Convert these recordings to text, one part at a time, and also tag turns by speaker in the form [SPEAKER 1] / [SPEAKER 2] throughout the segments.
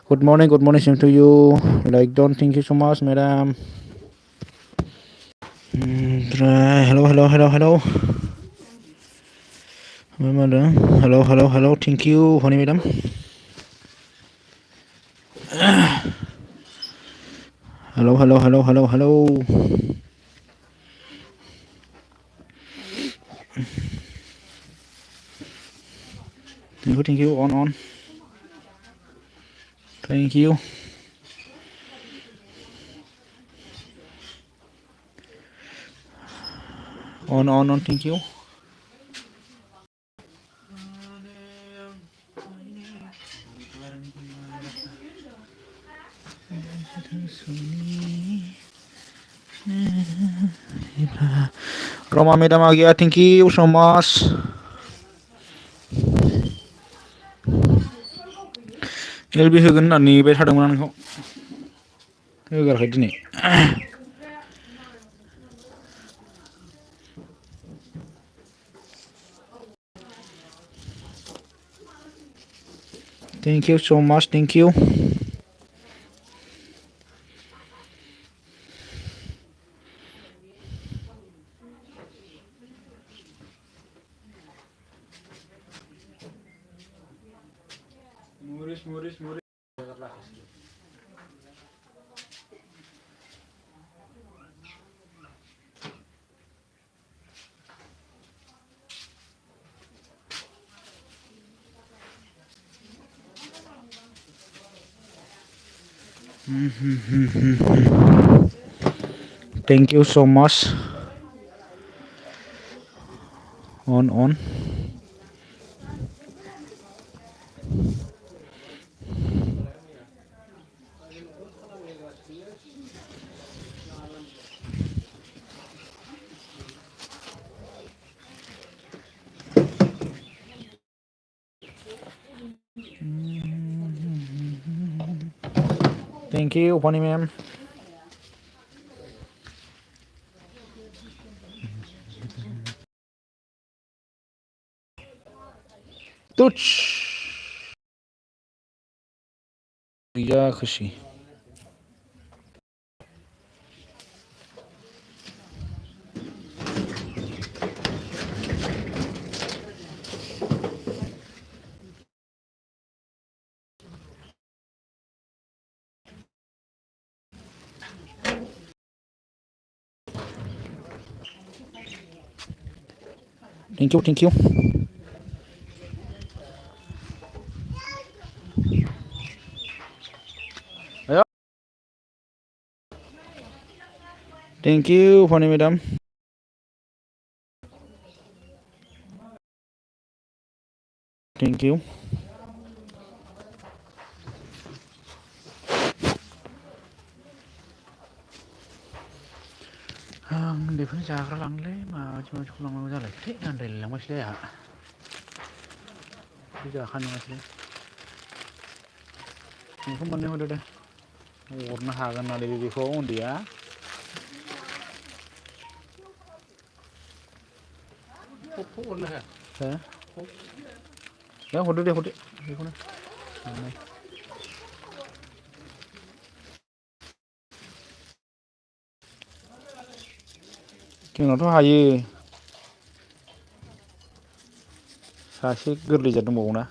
[SPEAKER 1] Good morning, same to you. Like, don't thank you so much, madam. Hello. Madam. Hello. Thank you, honey, madam. Hello. Thank you. On. Thank you. On. Thank you. Roma, madam, again. Thank you so much. LB होगोन होननानै नेबाय थादोंमोन आं नोंखौ होगाराखै दिनै Thank you so much. Thank you. Muris. Thank you so much. On. Thank you, funny ma'am. Touch. Ya khushi. Thank you. Ayo. Thank you, funny madam. Thank you. बेफोरनो जाग्रा लांलै माबायदि लांनांगौ जालायखोथाय आं रायलायलांबायसैलै आंहा बे जाखानायासै बेखौ मोननै हरदो दे हरनो हागोन नालै बेखौ उन्दैया हरनो हाया हो दा हरदो बेखौनो जोंनावथ' हायो सासे गोरलै जात दंबावोना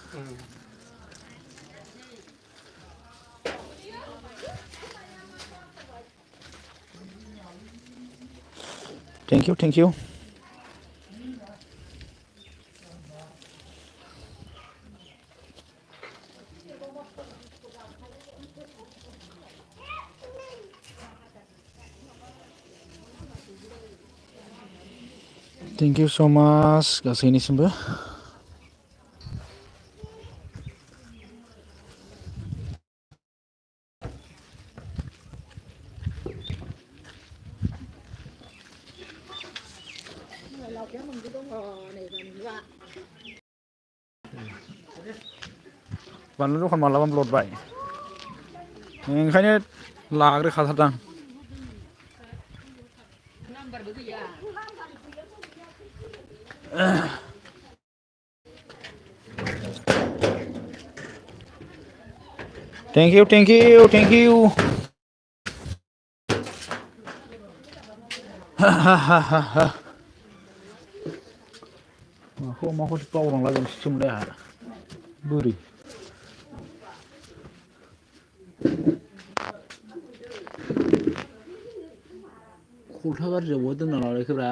[SPEAKER 1] Thank you. Thank you so much गासैनिसिमबो बानलु दखान मालाबानो लदबाय ओंखायनो लाग्रोखाथारदां thank you, thank you. Ha ha ha ha ha. माखौ बावलांलाजोंसोमोनलै आंहा बोरै खलथा गाज्रियाव बहा दोनना लालायखोब्रा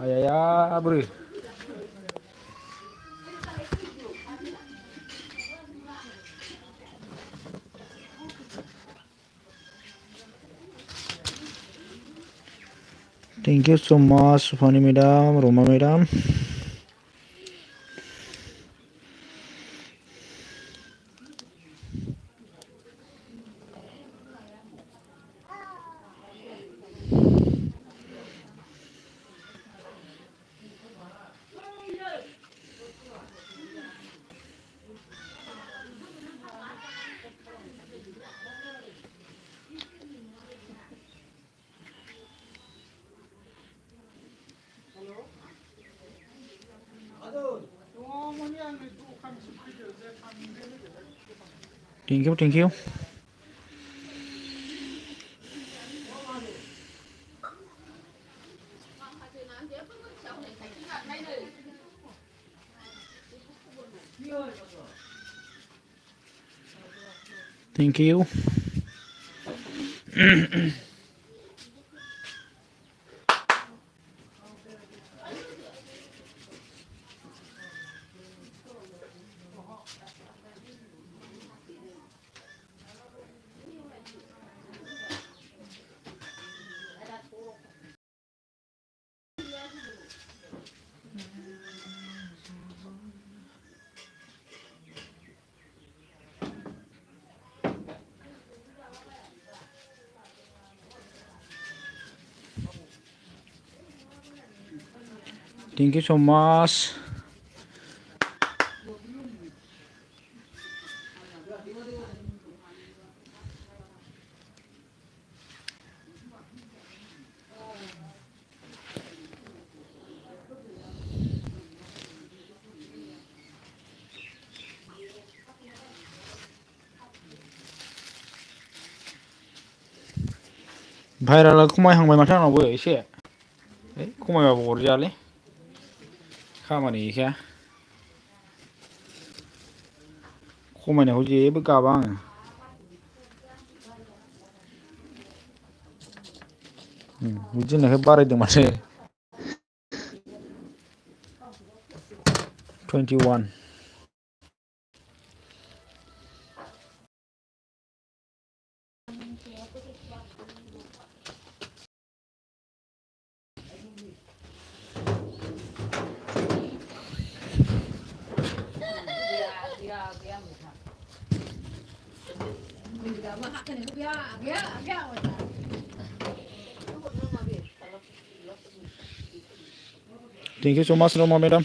[SPEAKER 1] आइया बोरै Thank you so much, Fani madam, Roma madam. Thank you, thank you. Thank you. Thank you so much. भाइराल खमायहांबाय माथो आंनावबो एसे खमायबाबो अरजायालै खामानि गैखाया खमायनायखौ जेबो गाबा आङो बिदि होननायखाय बारायदों माथो 21 Thank you so much, Roma madam.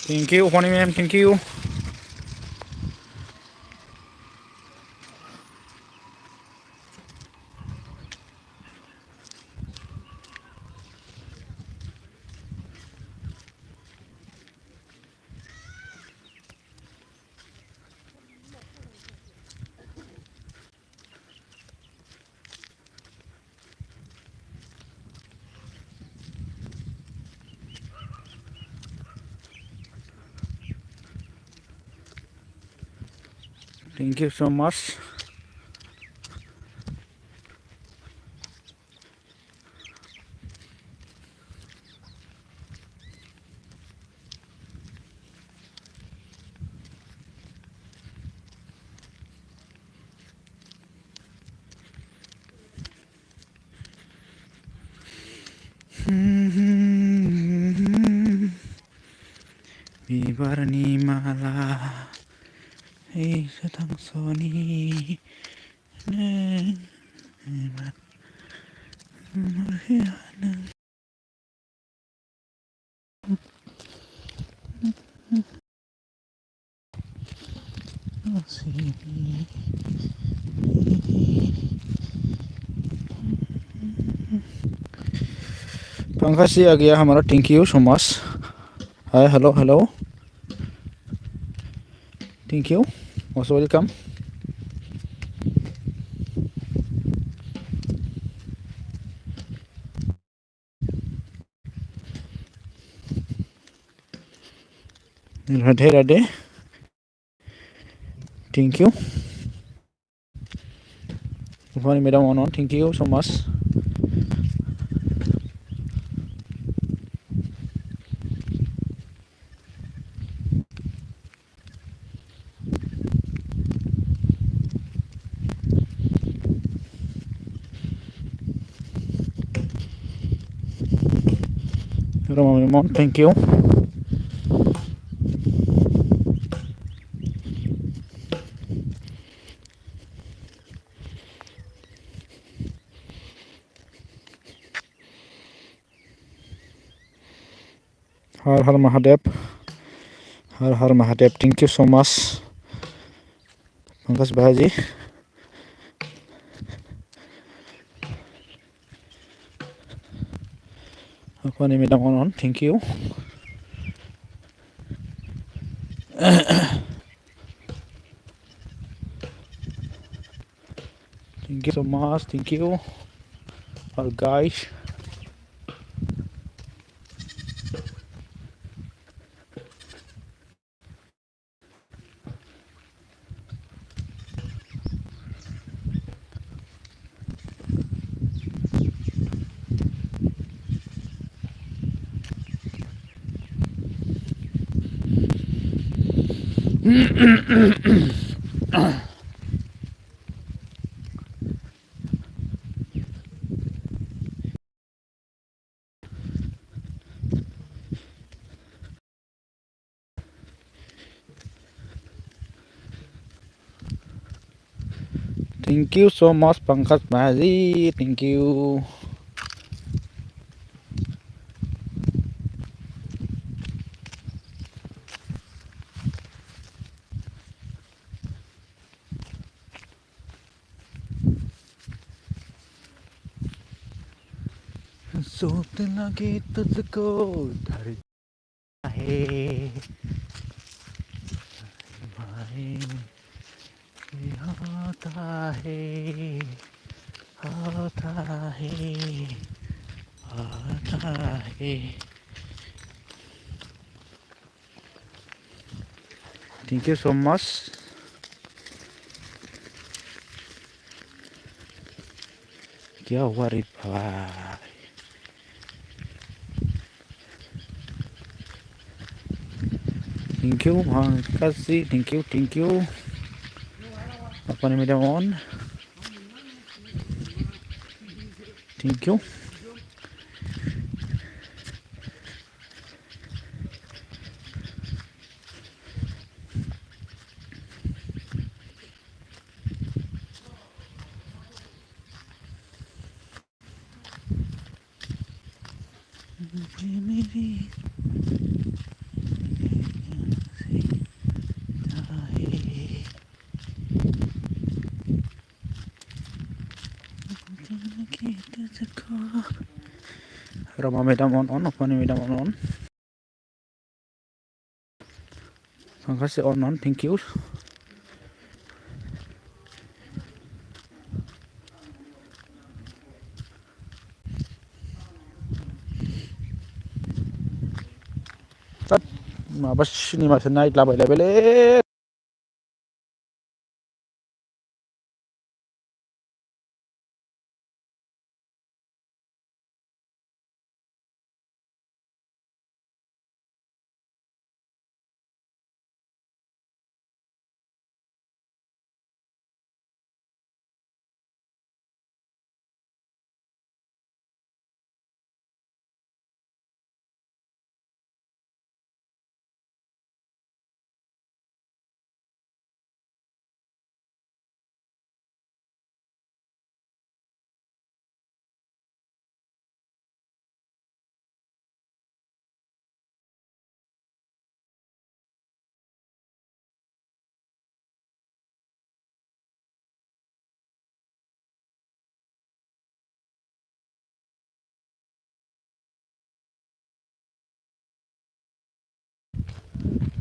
[SPEAKER 1] Thank you, Honey ma'am. Thank you. Thank you so much. बिबारनि माला थांस'नि पंकज जी आ गया हमारा, thank you so much. Hi hello hello, thank you, most welcome. Radhe Radhe, thank you. Madam on, thank you so much. Ramon, thank you. Har Har Mahadev, Har Har Mahadev, thank you so much, Pankaj Bhaji. Apani madam on, thank you. Thank you so much, thank you, all guys. Thank you so much, Pankaj Bhaji, thank you. सोच लगे तुझको डर है भाई, होता है, होता है, होता है। Thank you so much. क्या हुआ रे भाई? Thank you, Kasih. Thank you, thank you. Apa nih madam on? Thank you. Rama madam on, apa nih madam on? Kasih on, thank you. Bas ini masih naik lah balik.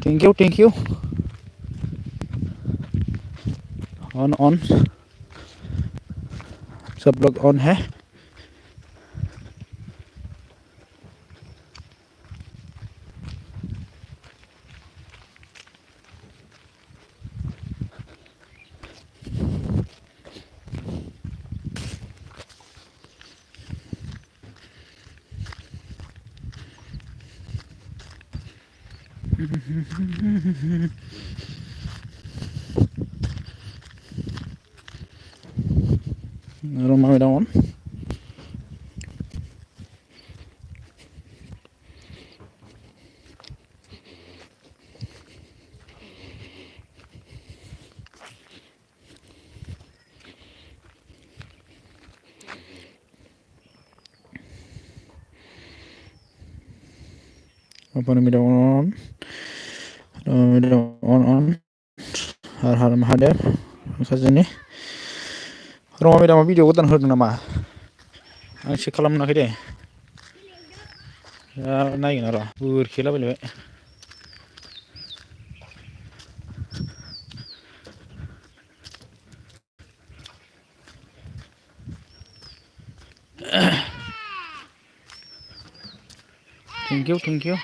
[SPEAKER 1] Thank you on सब लोग on है Roma Vida on Roma Vida on Har Har Mahadev Khazini Roma Vida video godan होदों नामा आं check खालामनाखै दे नायगोन र' बुरखेलाबायलायबाय thank you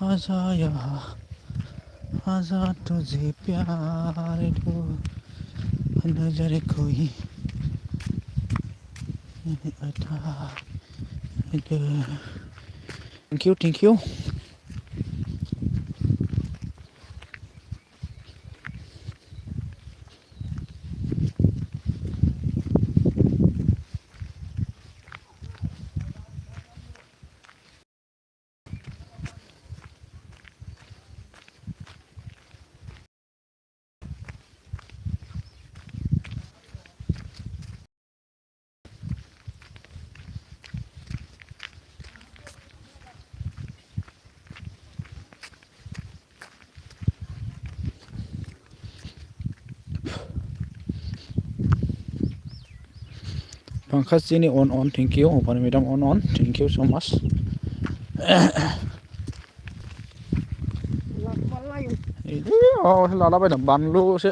[SPEAKER 1] आजा आजा तुझे प्यार दो नजर कोई अता thank you Pankaj Jini on thank you Upani Madam on thank you so much oh लालाबायदों बानलुसो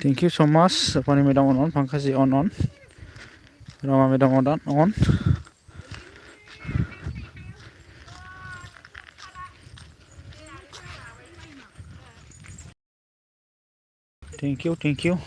[SPEAKER 1] Thank you so much Upani Madam on Pankaj Ji on Rama Madam on thank you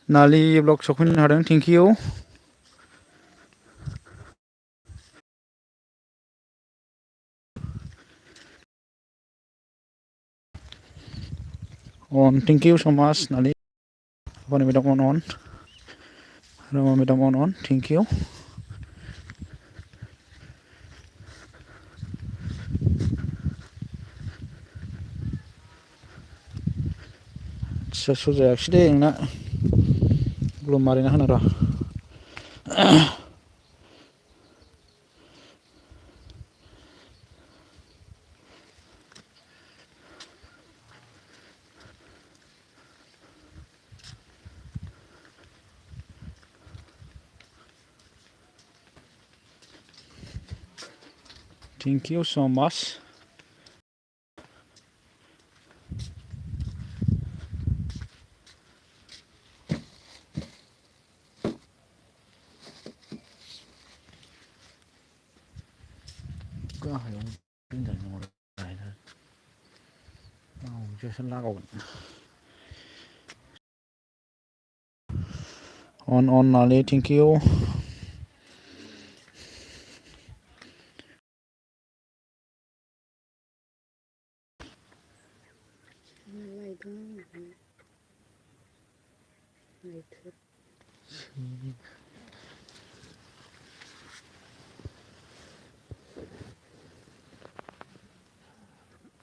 [SPEAKER 1] Nali blog सफैनो हादों thank you on thank you so much Nali Upani Madam on Rama Madam on thank you सजायाखिसै दे नोंना ग्लुम Marina होनो र' Thank you so much. गाहायाव दोनजानाय नङा बिदिसो लागावगोन on नालै thank you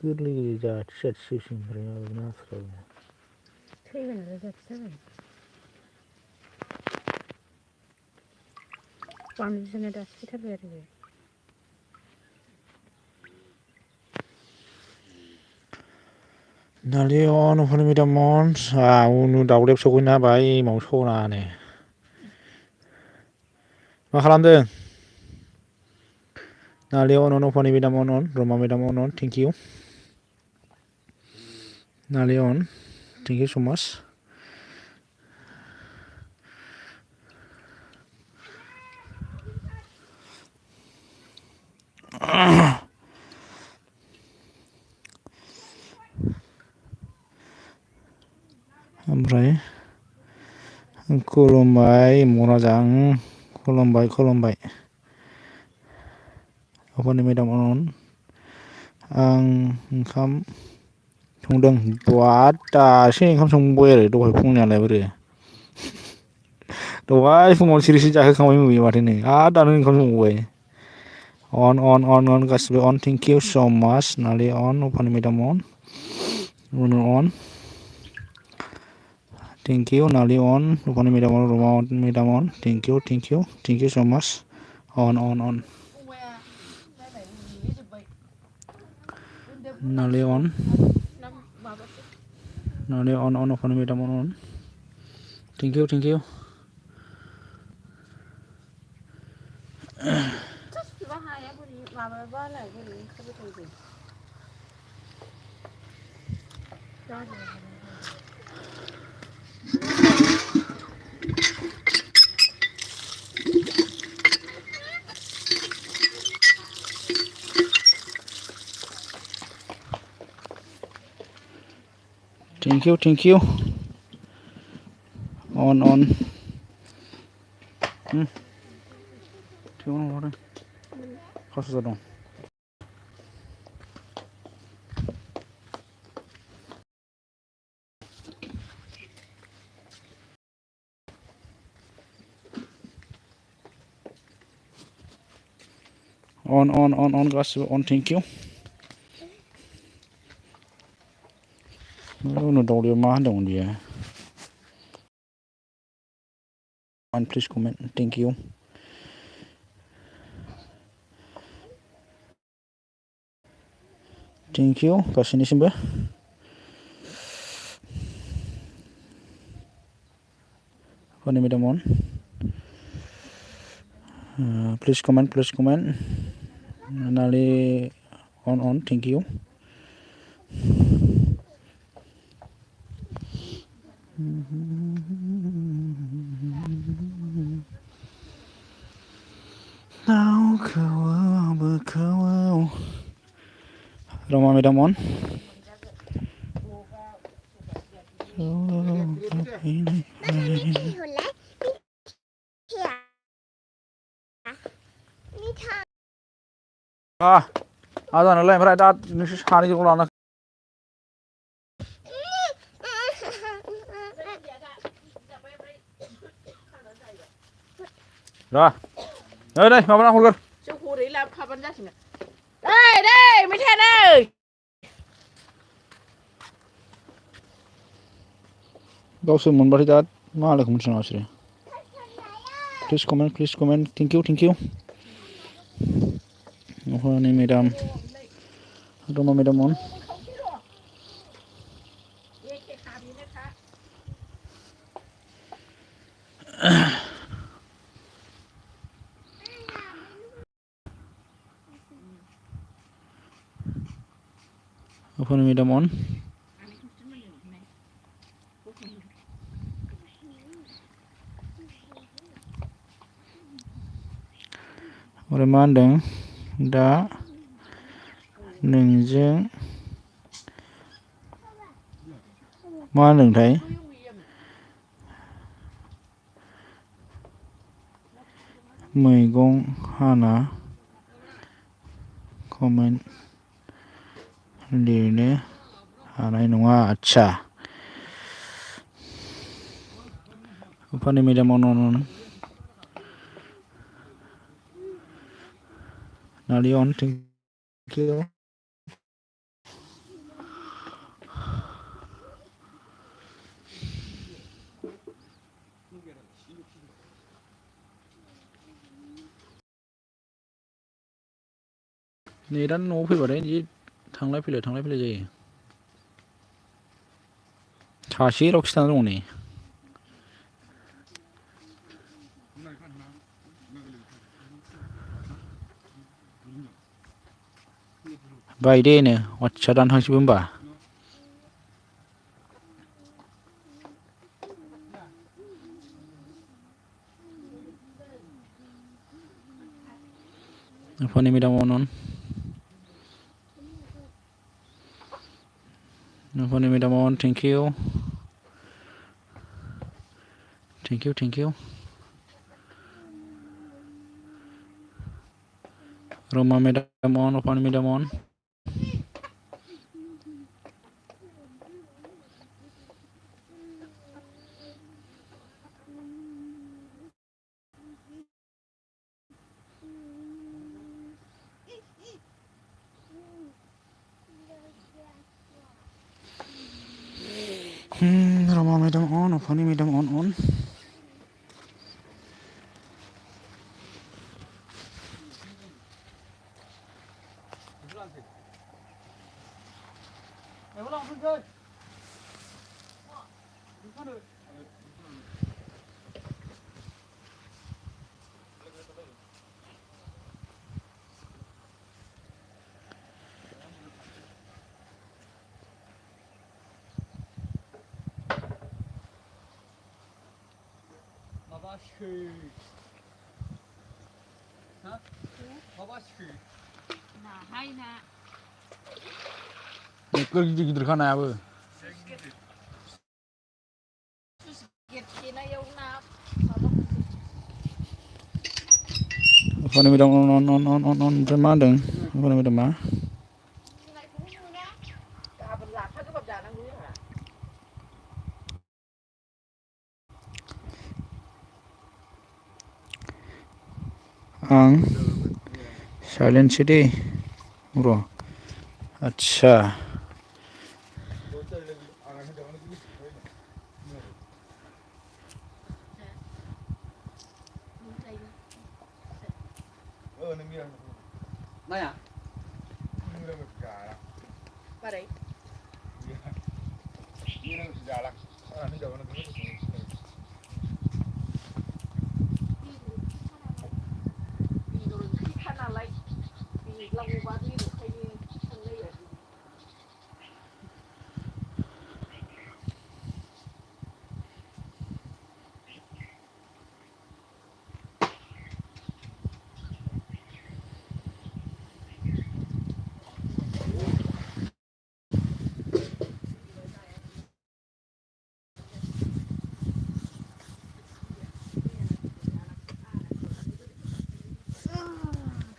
[SPEAKER 1] गोरलै जाथि जाथिसो ओमफ्राय माबाना आस्रायो थैगोन आरो जाथि जाबाय बानलुजोंनो दासो फैथारबाय आरो बे Nalion open with a mons unu दावलेब सौगैना बाय माव सौनानो मा खालामदों Nalion open with a mon Roma with a mon thank you Nalion thank you so much ओमफ्राय खुलुमबाय मनाजों खुलुमबाय अफानि मेदाम अन आं ओंखाम संदों दासो ओंखाम संबाय आरो दहाय फुंनियालाय बोरो दहाय फुङाव सिरिसे जाहोखांबाय मुगैयो माथो नै आरो दानो ओंखाम संबावबाय on गासिबो on thank you so much नाले on अफानि मेदाम on thank you नाले on अफानि madam on Roma madam on thank you so much on नाले on अफानि madam on thank you thank you on थिगानो हरदों खासु जादों on गासिबो on thank you उनाव दावलियाव मा होनदोंमोन बियो and please comment thank you गासैनिसिमबो Funny Madam on please comment Nali on thank you Roma Madam on आजानालाय ओमफ्राय दा नोंसोर सानैजों लाना र नै माबाना हरगोन जों हरै लाबोखाबानो जासिगोन नै मेथाइया नै गावसोर मोनबाथाय दा मालायखौ मिथिनाङा बिसोरो प्लिज कमेन्ट थेंक इउ अहानि मेडाम रमा मेडाम अन अहानि मेडाम अन ओमफ्राय मा होनदों दा नोंजों मा होनदोंथाय मैगं हाना कमेन्ट लिरनो हानाय नङा आच्छा अफानि मेडाम अन नारि अन थेंक इउ नेटानो न'आव फैबाथाय जि थांलाय फैलाय जायो सासे रावखि थाना दङ नै बायदेनो आच्छा दानथांसैबो होमबा अफानि मेडाम अन अफानि मेडाम अन थेंक इउ रमा मेडाम अन अफानि मेडाम अन रमा मेडाम अन अफानि मेडाम अन नोगोर गिदिर नायाबो अफानि मेडाम अन ओमफ्राय मा होनदों अफानि मेडामा आं साइलेन्टसो दे र' आच्छा
[SPEAKER 2] Maya? Paray?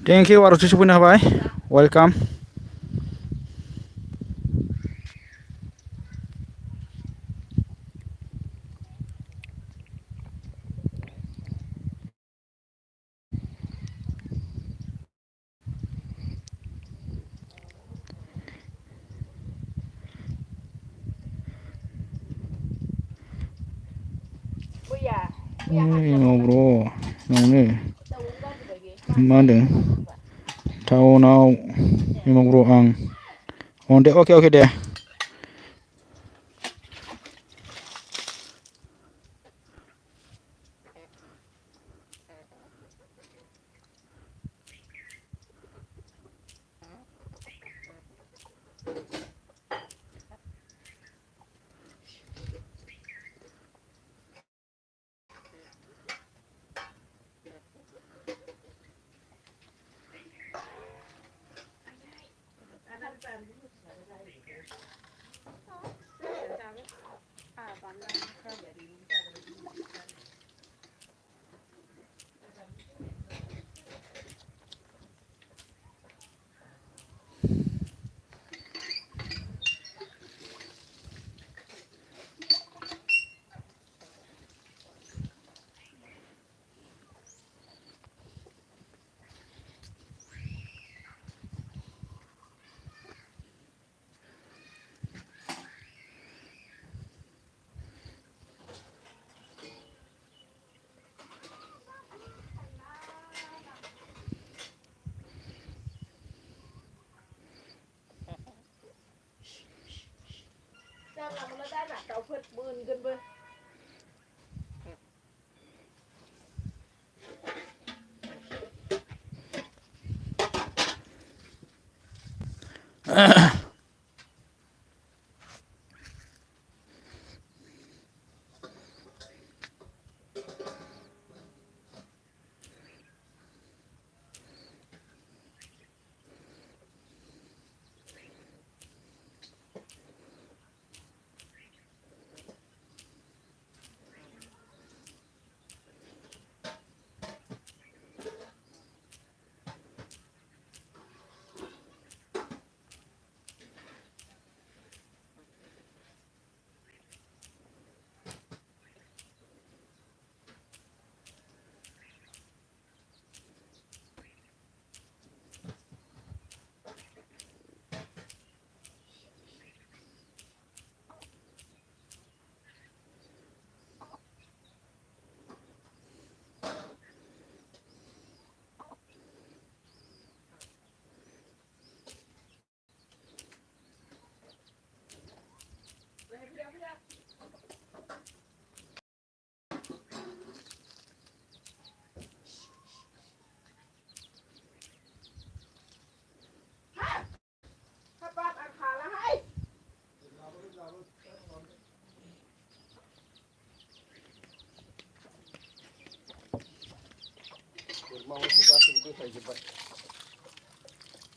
[SPEAKER 1] थेंक इउ आर'जि सफैनो हाबाय वेलकाम ब्र' नावनो मा होनदों टाउनाव ब्र' आं दे अके दे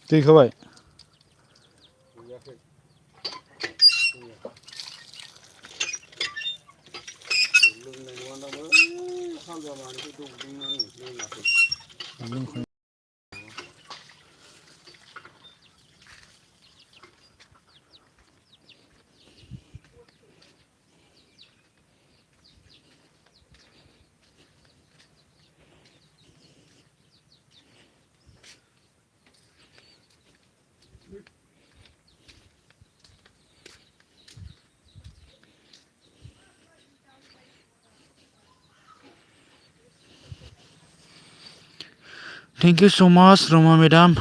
[SPEAKER 1] दैखाबाय Thank you so much, Roma madam.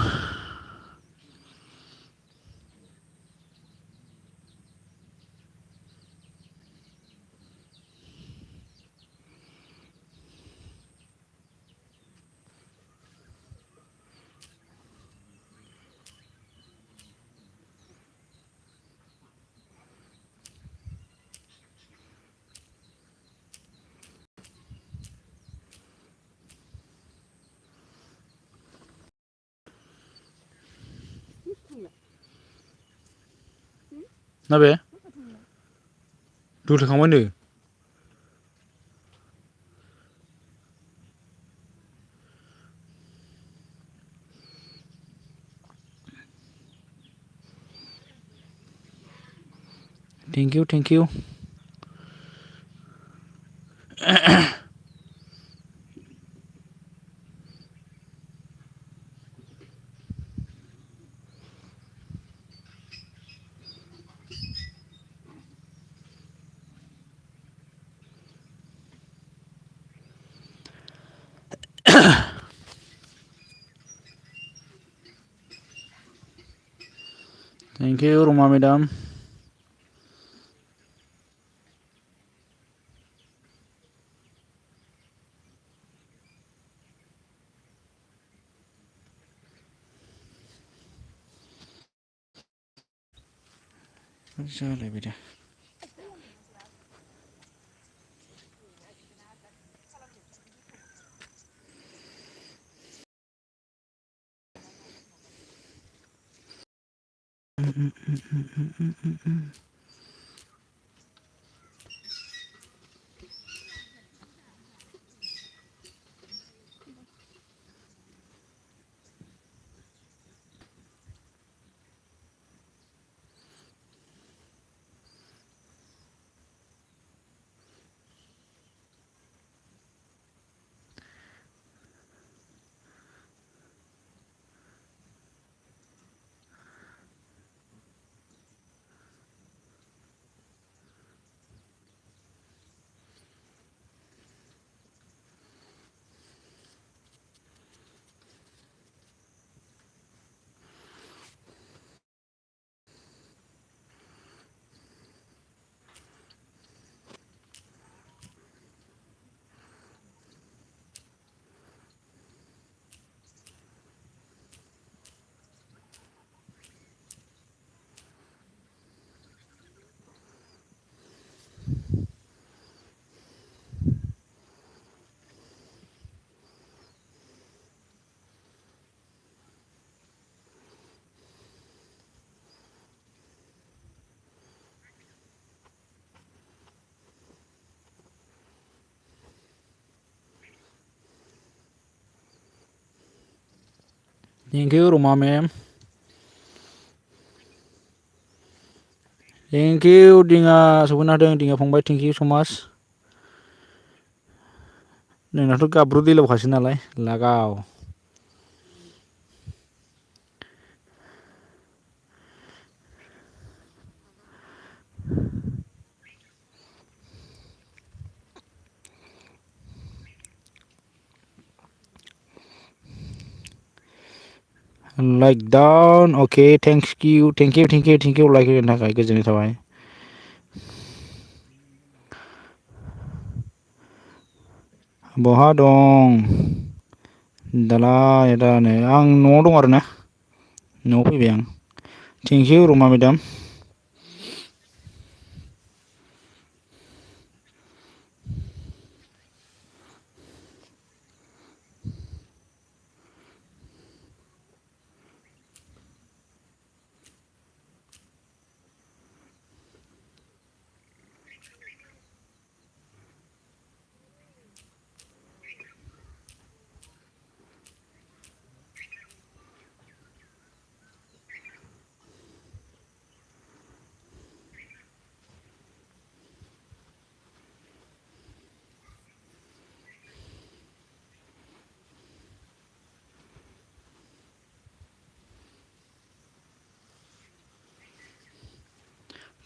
[SPEAKER 1] ना बे दुथाखांबायनो thank you thank you Roma madam. जालायबाय दे। Thank you Rama ma'am. Thank you दिङा सफैनो हादों दिङा फंबाय थेंक इउ स माच। नोंनाथ' गाबब्रु दैलावखासो नालाय लागाव। लाइक डाउन अके थेंक इउ लाइक होनो थाखाय गोजोननाय थाबाय। बहा दं दालाय दा नै आं न'आव दं आरोना न'आव फैबाय आं। Thank you Roma madam.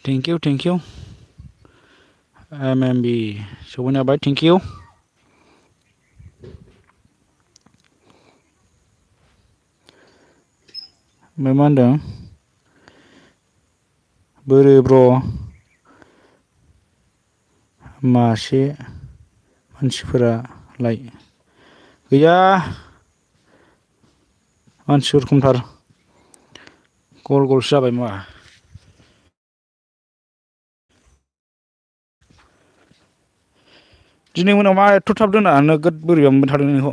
[SPEAKER 1] Thank you MMB सफैनो हाबाय थेंक इउ। ओमफ्राय मा होनदों बोरो ब्र' मासे मानसिफोरालाय गैया मानसिफोर खमथार गल गलसो जाबाय मा दिनै मोनायाव मा एथ' थाब दोना नोगोद बोरैबा मोनबाय थादों नोंखौ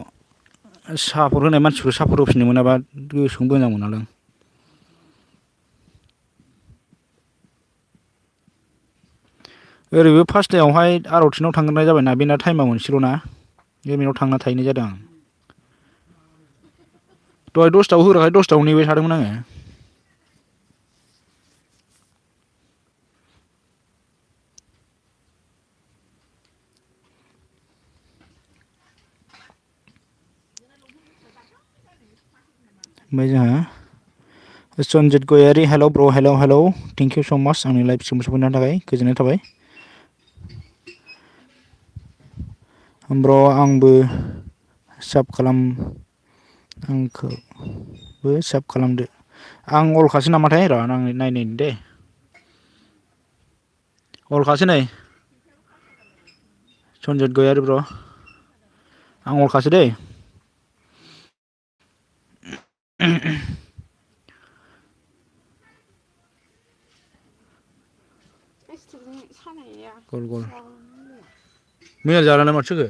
[SPEAKER 1] सापर्ट होनाय मानसिफोर सापर्ट होफिननो मोनाबा गोसोखौ मोजां मोनालां। ओरैबो फासथायावहाय आर'तिनाव थांग्रोनाय जाबायना बेना टाइमा मोनसेल' ना बेनाव थांना थाहैनाय जादों आं। दहाय 10थायाव होग्राखाय 10थायाव नेबाय थादोंमोन आङो। ओमफ्राय जोंहा सनजित गयारि hello' Bru' hello' thank you स' माच आंनि लाइभसिम सफैनो थाखाय गोजोननाय थाबाय। ब्र' आंबो साब खालाम आंखौबो साब खालामदो आं अलखासो नामाथाय र' आं नायनायनि दे अलखासो नै सनजित गयारि ब्र आं अलखासो दै गल गल मैया जालाना माथो सोखो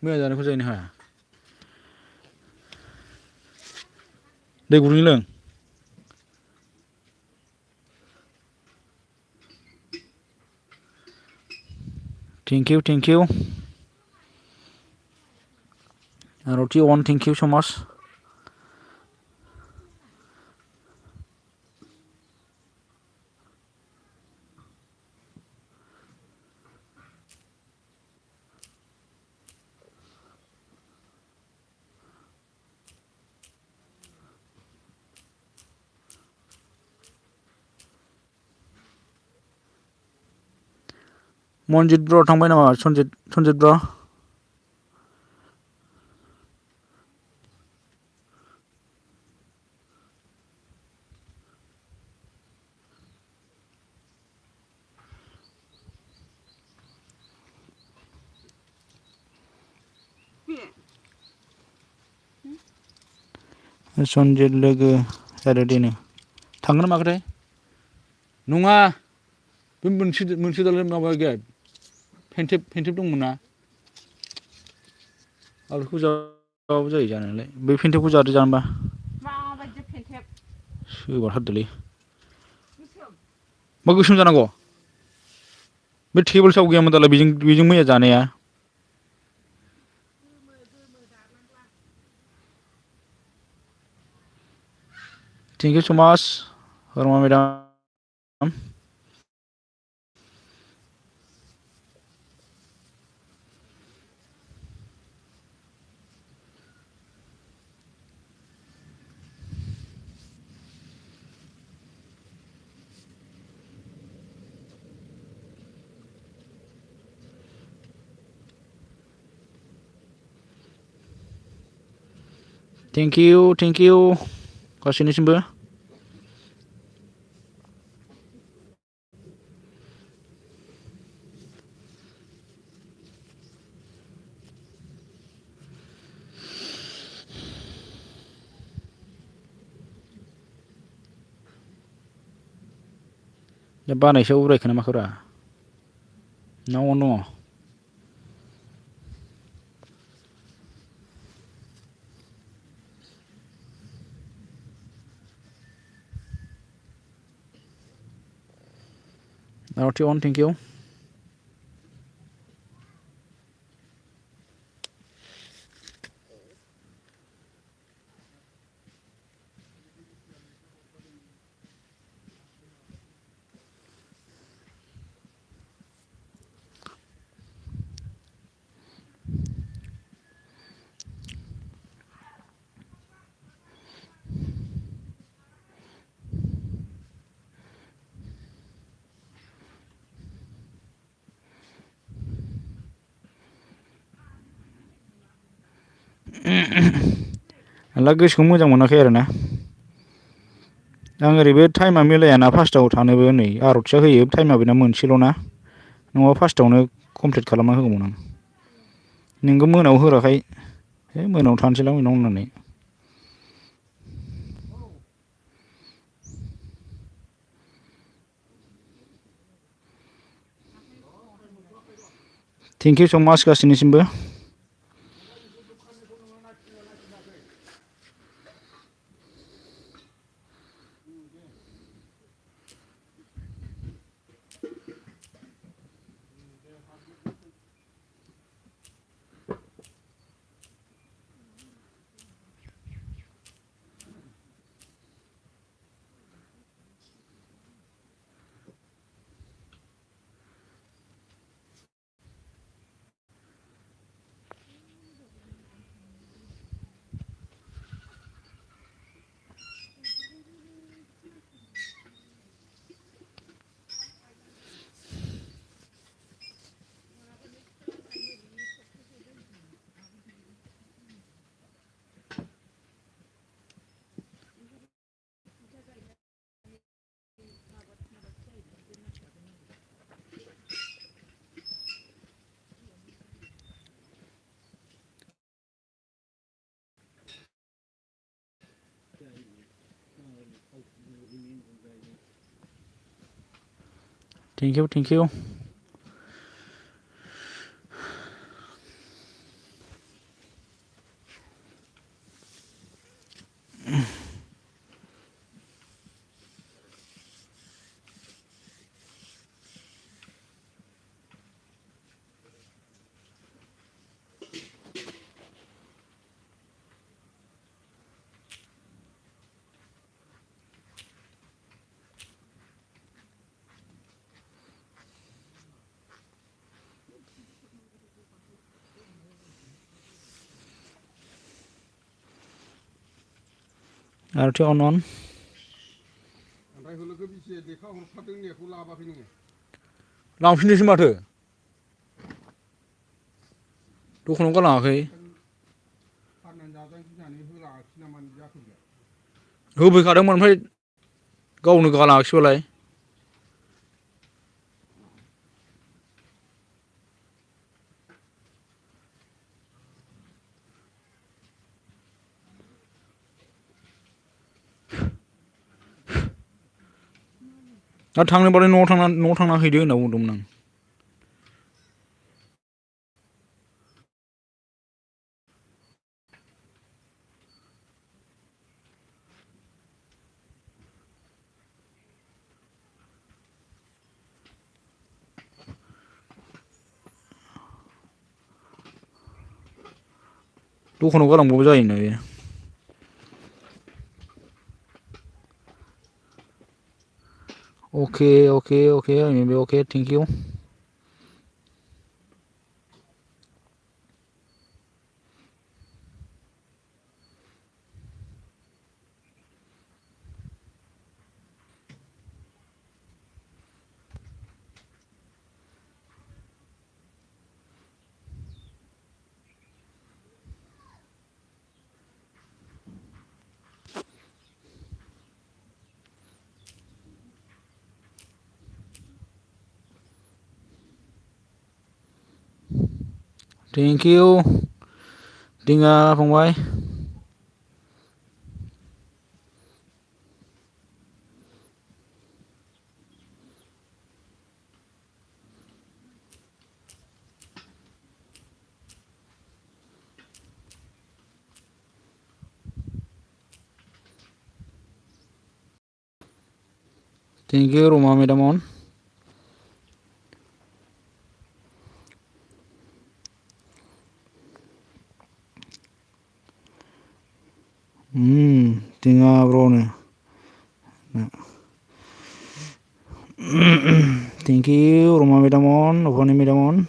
[SPEAKER 1] मैया जानायखौ जाहैनो हाया दै गुदुं लों thank you Rati on thank इउ स माच मनजित ब्र थांबाय नामा सनजित ब्र सनजित लोगो जादो दिनै थांगोन ना माखोथाय नङा बे मोनसे दालाय माबा गैया पेन्टेप दंमोन ना आरो बेखौ जाबाबो जायो जानायालाय बे पेन्टेपखौ जादो जानोबा माबायदि पेन्टेप सोबाथारदोलै मा गोसोम जानांगौ बे टेबोल साव गैयामोन दालाय बेजों मैया जानाया थेंक इउ स माच हरमा मेडाम थेंक इउ गासैनिसिमबो दा बानायसो उरायखो ना माखोरा ना अन दङ रति अन थेंक इउ ला गोसोखौ मोजां मोनाखै आरोना आं ओरैबो टाइमा मिलायाना फार्स्टआव थानोबो नै आर'थिया होयो टाइमा बेना मोनसेल'ना नङाबा फार्स्टआवनो कमप्लिट खालामना होगौमोन आं नोंबो मोनायाव होग्राखाय है मोनायाव थानोसैलां बेनाव होननानै थेंक इउ स माच गासैनिसिमबो थेंक इउ आरो अन
[SPEAKER 2] ओमफ्राय होलोखौ बेसे लेखा हरफादों नेखौ लाबाखै नोङो
[SPEAKER 1] लांफिनदोंसो माथो दखानाव गालाङाखै
[SPEAKER 2] फाननानै जाजानो गिनानै होलाङाखिसै नामा जाखो बेलाय
[SPEAKER 1] होफैखादोंमोन ओमफ्राय गावनो गालाङाखिसैबालाय आरो थांनोबालाय न'आव थांना हैदो होनना बुंदोंमोन आं दखानाव गालांबाबो जायोना बे अके अके थेंक इउ थेंक इउ दिङा फंबाय थेंक इउ रमा मेदामन दिङा ब्र'नो थेंक इउ रमा मेदामन अफानि मेदामन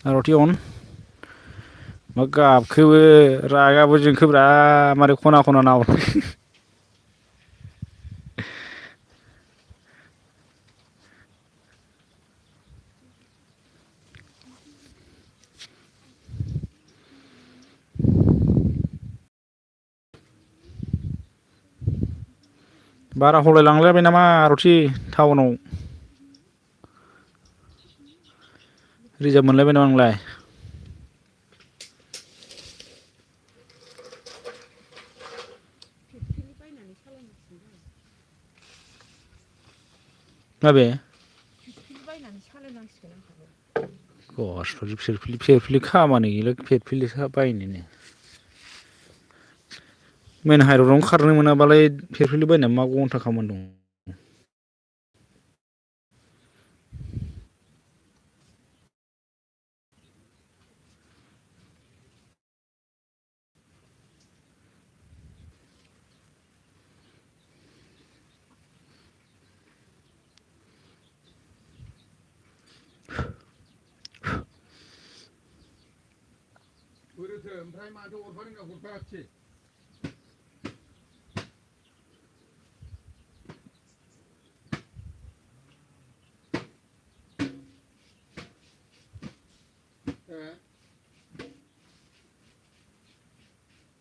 [SPEAKER 1] आरती अन मा गाबखोबो रागाबो जोंखोब्रा मारै खना खना नाहर बारा हलाय लांलायबाय नामा आरती टाउनाव रिजार्भ मोनलायबाय नामा नोंलाय माबे खस्थ'सो फिरफिलि खामानि गैला फिरफिलि बायनोनो मेन हाइरडआवनो खारनो मोनाबालाय फिरफिलि बायनानै मा घन्टा खामानि दं
[SPEAKER 2] बोरोथो ओमफ्राय माथो हरफादों ना हरफायाखिसै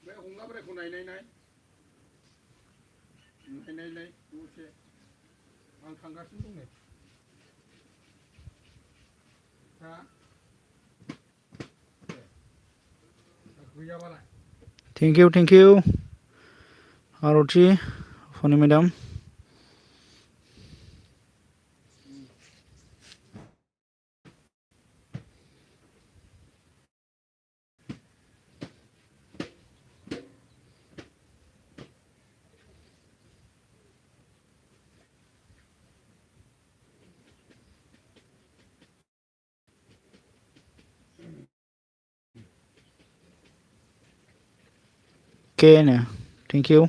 [SPEAKER 2] बे हंला बोरायखौ नायनाय दसे आं थांगासिनो दं नै हा गैयाबालाय
[SPEAKER 1] थैंक यू आरती फनी मैडम के ने thank you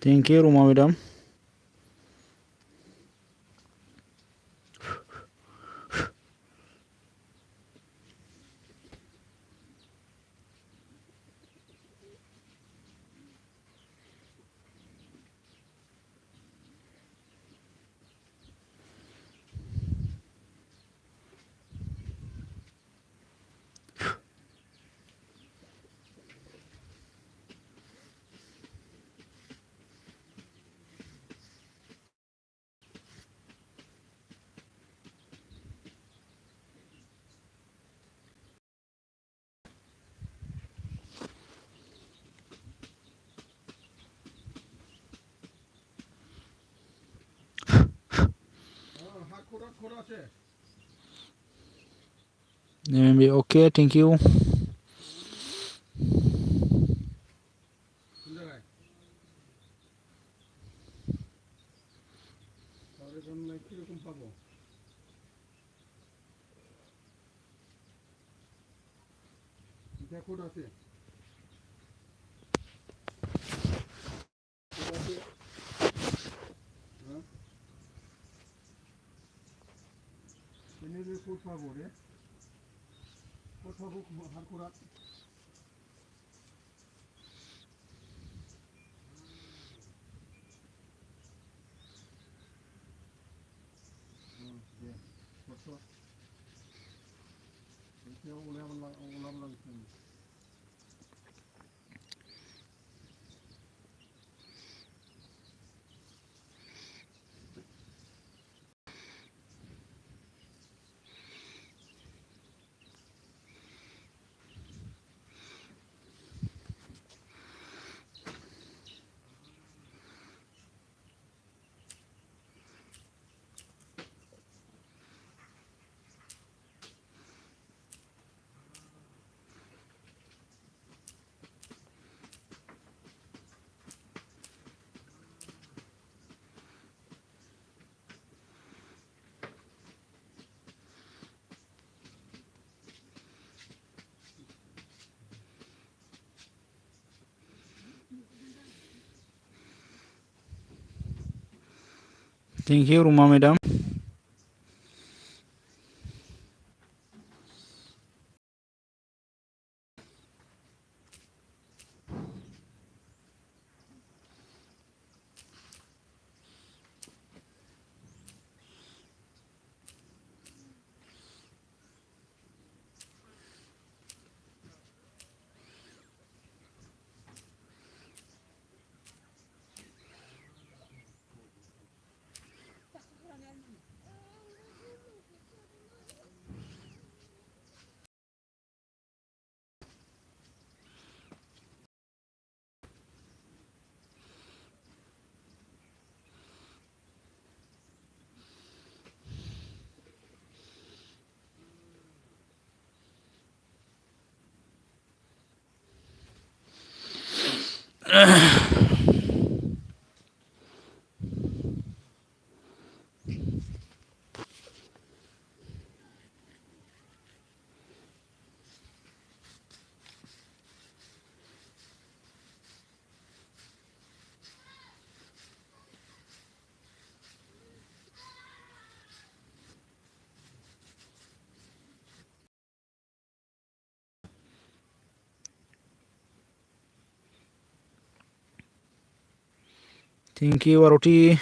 [SPEAKER 1] thank you Roma madam
[SPEAKER 2] खराचे
[SPEAKER 1] ओके थैंक यू
[SPEAKER 2] खोजाबाय सावरायगोनलाय किरकम पाबो इटा खराचे खराचे हाँ कोड पाबो रे कोड पाबो हार खरा दे खरस बेयाव ओलाबलांसिन
[SPEAKER 1] thank you Roma madam Thank you, Aroti.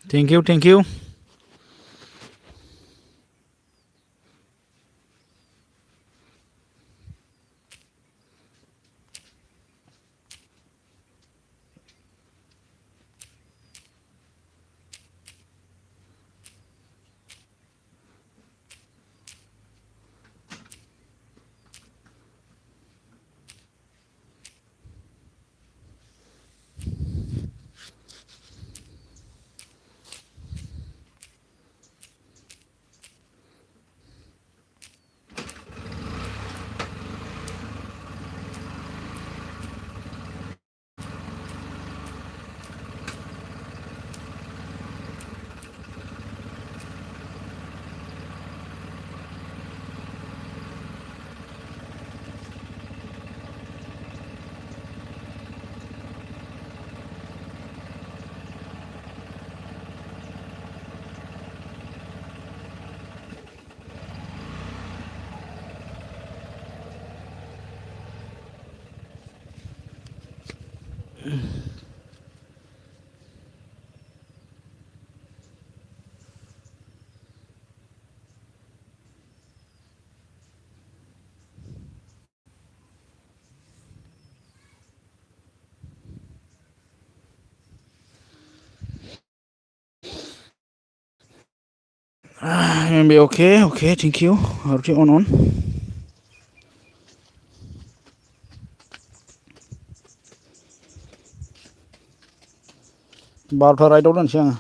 [SPEAKER 1] Thank you, thank you. Maybe okay, thank you. Aroti on. Barta right out doनोसै आङो.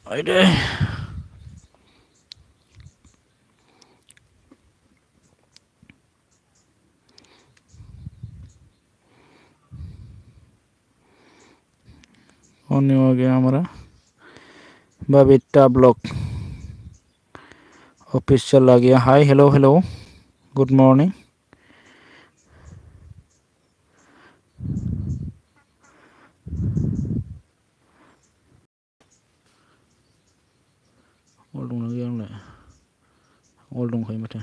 [SPEAKER 1] आइदे होने हो गया हमारा बबीता ब्लॉग ऑफिस चला गया hi hello hello good morning all दंना गैया आंलाय ऑल दंखायो माथो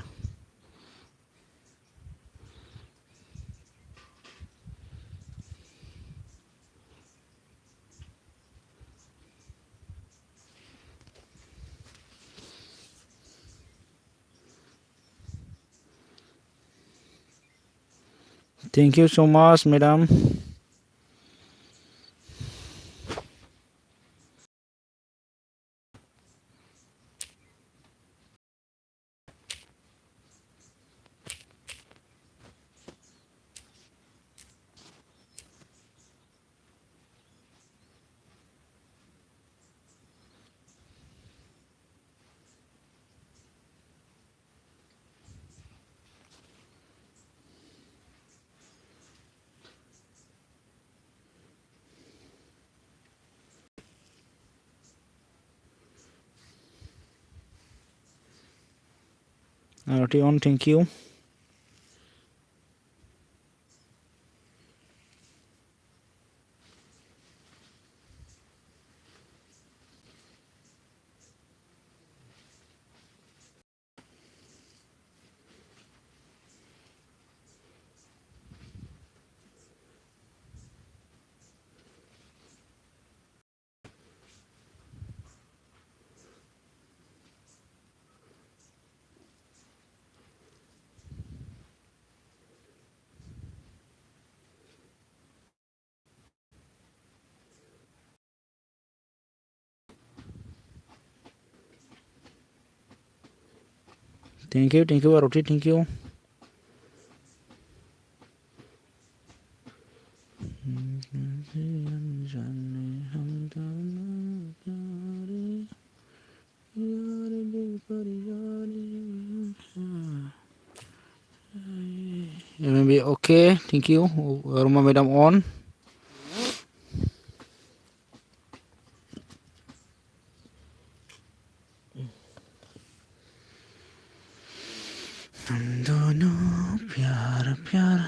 [SPEAKER 1] Thank you so much, madam. RT on, thank you. Thank you, RT, thank you. Maybe okay, thank you. Roma madam on. हम दोनों प्यार प्यार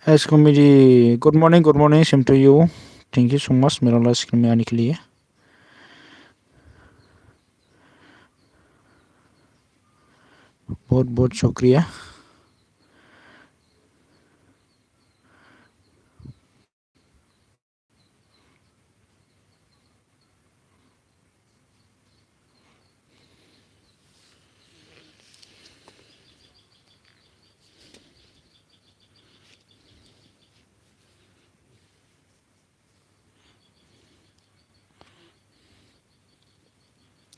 [SPEAKER 1] एस comedy good morning same to you thank you so much मेरा live screen में आने के लिए बहुत बहुत शुक्रिया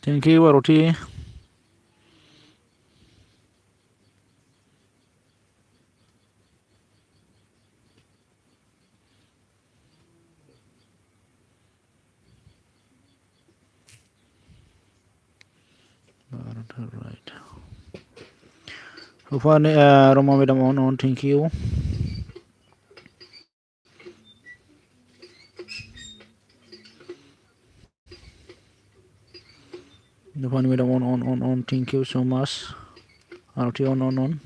[SPEAKER 1] Thank you Aroti. Right. Rupani, Roma madam on. Thank you. Rupani madam on. Thank you so much. Aroti on.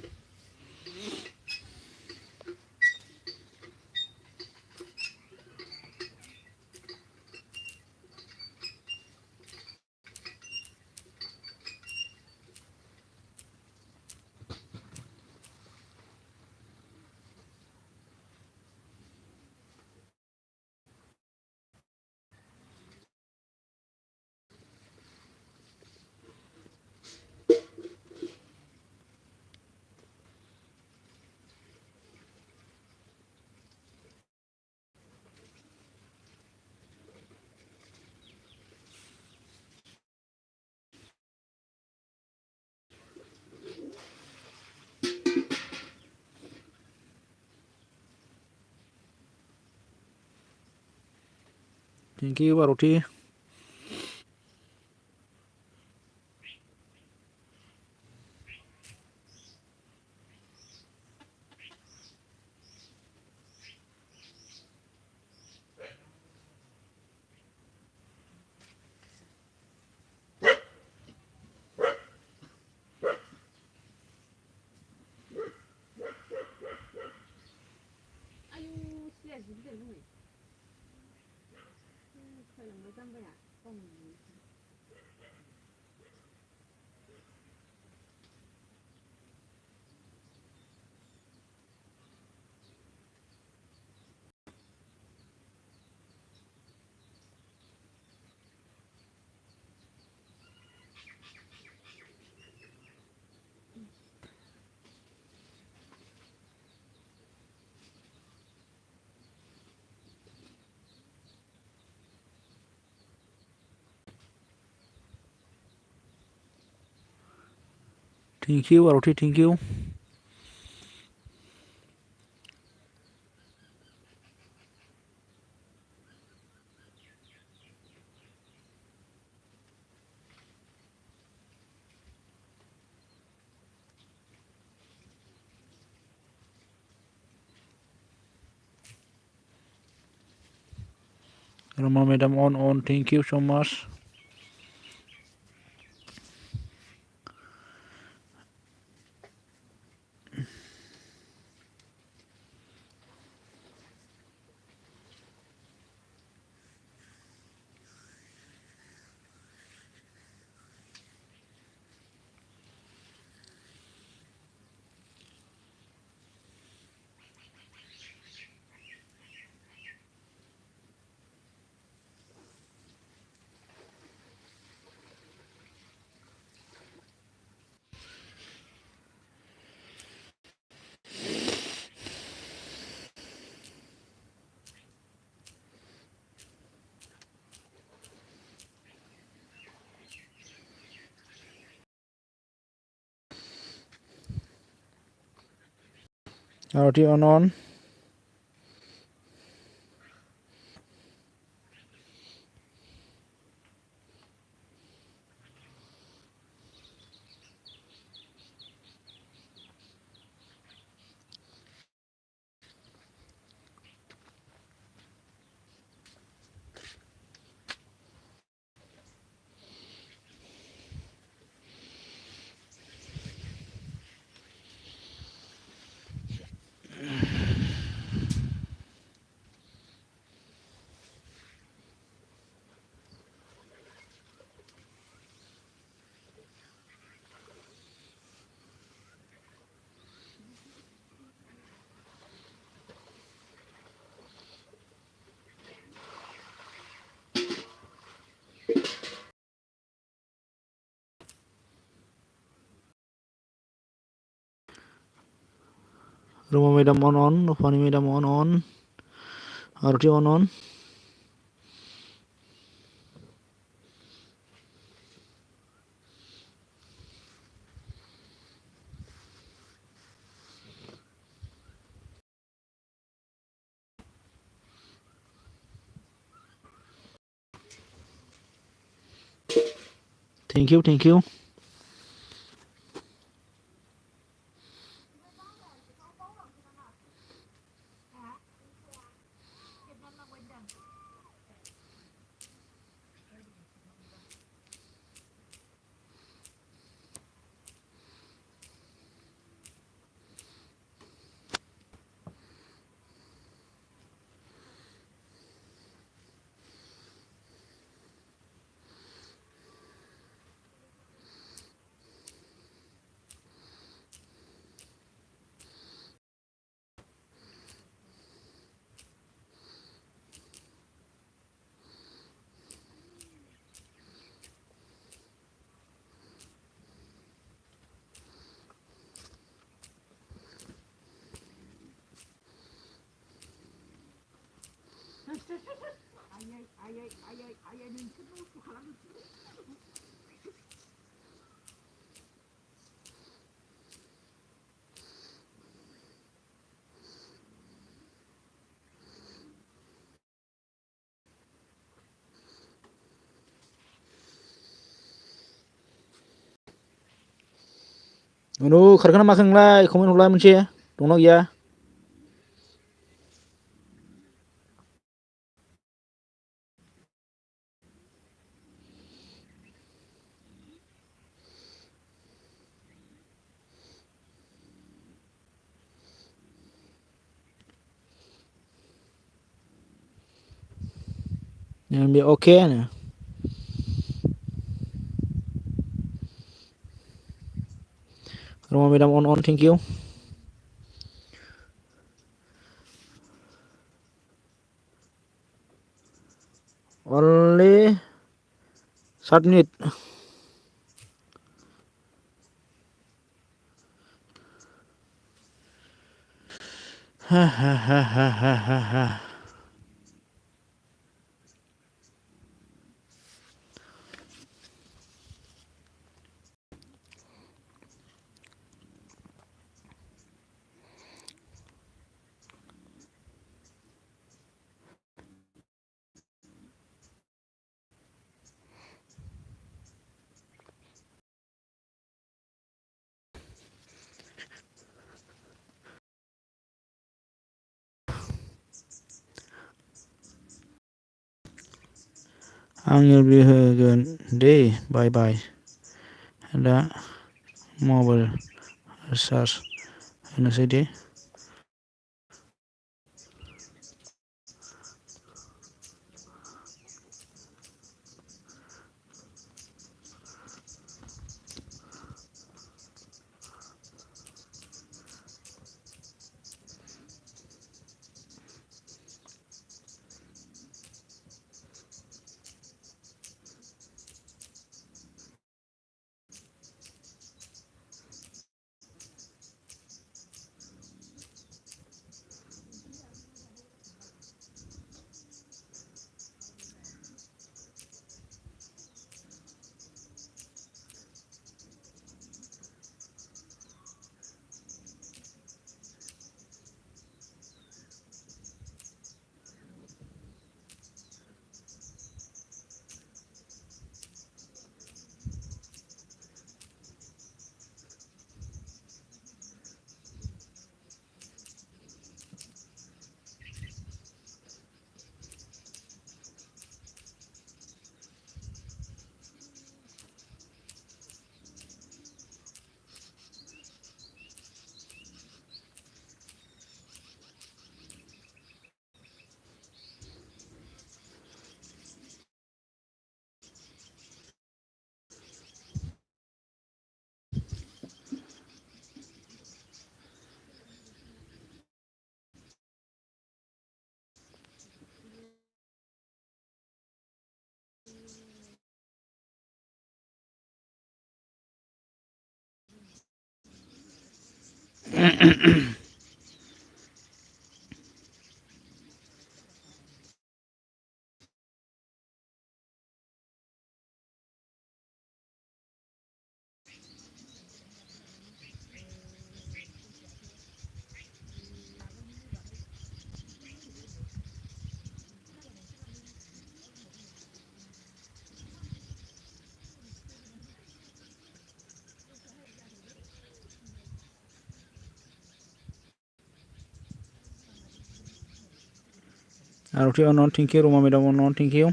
[SPEAKER 1] Thank you Aroti. Thank you Aroti. Thank you. Roma madam on. Thank you so much. Aroti on. Roma madam on. Rupani madam on. Aroti on. Thank you उनु खारखोना माखो नोंलाय comment हरलाय मोनसे दंना गैया बे अके no Roma madam on thank you only 7 menit ha आङो बे होगोन दे बाय बाय दा मबाइल चार्ज होनोसै दे आरती अनन थेंक इउ रमा मेदाम अनन thank you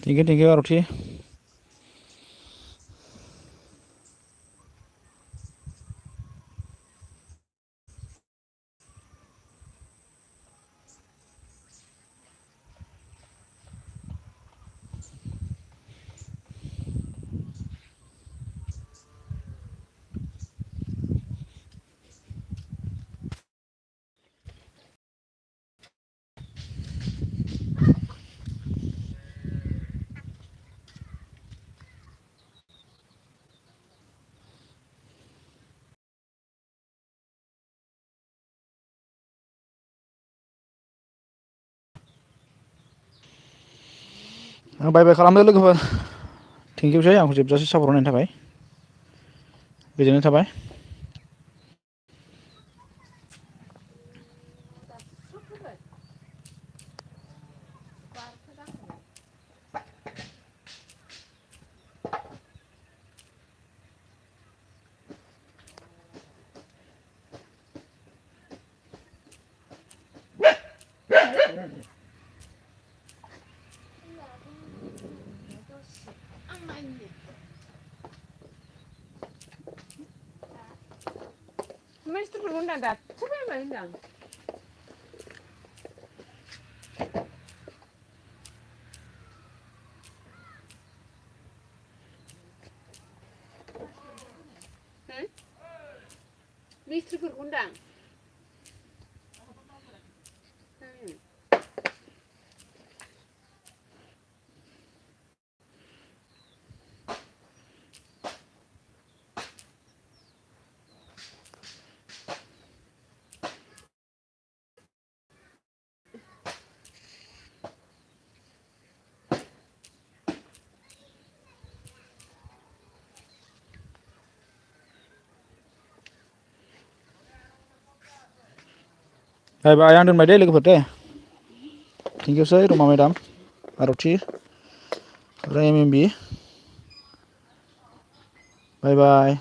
[SPEAKER 1] thank you Arati आं बाय बाय खालामदो लोगोफोर थेंक इउसै आंखौ जोबजासे सापर्ट होनायनि थाखाय गोजोननाय थाबाय
[SPEAKER 3] Maestro pregunta, ¿qué me mandan? Maestro pregunta.
[SPEAKER 1] Bye bye आं दोनबाय दे लोगोफोर दे थेंक इउसै रमा मेदाम आरती आरो एम एम बि बाय बाय